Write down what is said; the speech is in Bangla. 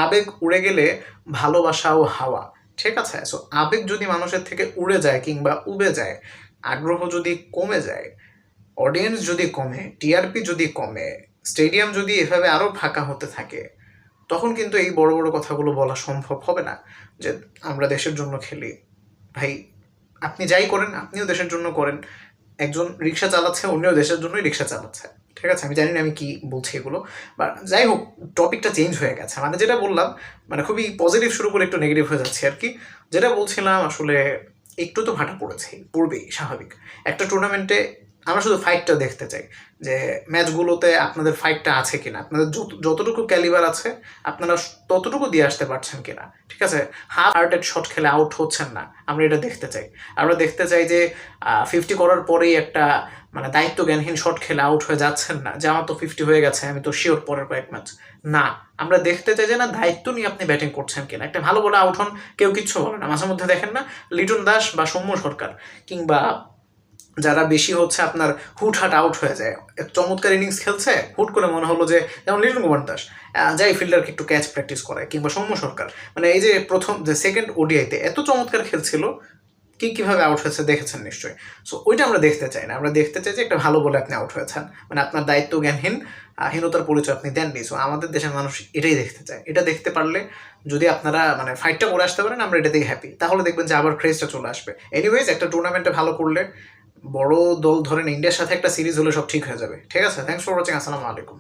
আবেগ উড়ে গেলে ভালোবাসাও হাওয়া, ঠিক আছে? সো আবেগ যদি মানুষের থেকে উড়ে যায় কিংবা উবে যায়, আগ্রহ যদি কমে যায়, অডিয়েন্স যদি কমে, টিআরপি যদি কমে, স্টেডিয়াম যদি এভাবে আরও ফাঁকা হতে থাকে, তখন কিন্তু এই বড় বড় কথাগুলো বলা সম্ভব হবে না যে আমরা দেশের জন্য খেলি। ভাই, আপনি যাই করেন, আপনিও দেশের জন্য করেন। একজন রিক্সা চালাচ্ছে, উনিও দেশের জন্যই রিক্সা চালাচ্ছে, ঠিক আছে? আমি জানি না আমি কি বলছি এগুলো, বা যাই হোক, টপিকটা চেঞ্জ হয়ে গেছে। মানে যেটা বললাম, মানে খুবই পজিটিভ শুরু করে একটু নেগেটিভ হয়ে যাচ্ছে আর কি। যেটা বলছিলাম আসলে, একটু তো ভাটা পড়েছে, পড়বেই, স্বাভাবিক। একটা টুর্নামেন্টে আমরা শুধু ফাইটটা দেখতে চাই, যে ম্যাচগুলোতে আপনাদের ফাইটটা আছে কিনা, আপনাদের যতটুকু ক্যালিবার আছে আপনারা ততটুকু দিয়ে আসতে পারছেন কিনা, ঠিক আছে? হাফ হার্টেড শট খেলে আউট হচ্ছেন না, আমরা এটা দেখতে চাই। আমরা দেখতে চাই যে 50 করার পরেই একটা মানে দায়িত্ব জ্ঞানহীন শট খেলে আউট হয়ে যাচ্ছেন না, যে আমার তো 50 হয়ে গেছে, আমি তো শিওর পরের কয়েক ম্যাচ। না, আমরা দেখতে চাই যে না, দায়িত্ব নিয়ে আপনি ব্যাটিং করছেন কিনা। একটা ভালো বলে আউট হন, কেউ কিচ্ছু বলে না। মাঝে মধ্যে দেখেন না, লিটন দাস বা সৌম্য সরকার কিংবা যারা বেশি হচ্ছে আপনার হুটহাট আউট হয়ে যায়, চমৎকার ইনিংস খেলছে, হুট করে মনে হলো যে, যেমন লিটন কুমার দাস যাই ফিল্ডারকে একটু ক্যাচ প্র্যাকটিস করায়, কিংবা সৌম্য সরকার, মানে এই যে সেকেন্ড ওডিআইতে এত চমৎকার খেলছিল, কীভাবে আউট হয়েছে দেখেছেন নিশ্চয়ই। সো ওইটা আমরা দেখতে চাই না, আমরা দেখতে চাই যে একটা ভালো বলে আপনি আউট হয়েছেন, মানে আপনার দায়িত্ব জ্ঞানহীন হীনতার পরিচয় আপনি দেননি। সো আমাদের দেশের মানুষ এটাই দেখতে চায়। এটা দেখতে পারলে যদি আপনারা মানে ফাইটটা করে আসতে পারেন, আমরা এটাতেই হ্যাপি। তাহলে দেখবেন যে আবার ক্রেজটা চলে আসবে। এনিওয়েজ, একটা টুর্নামেন্টে ভালো করলে, বড় দল ধরেন ইন্ডিয়ার সাথে একটা সিরিজ হলে সব ঠিক হয়ে যাবে, ঠিক আছে? Thanks for watching. আসসালামু আলাইকুম।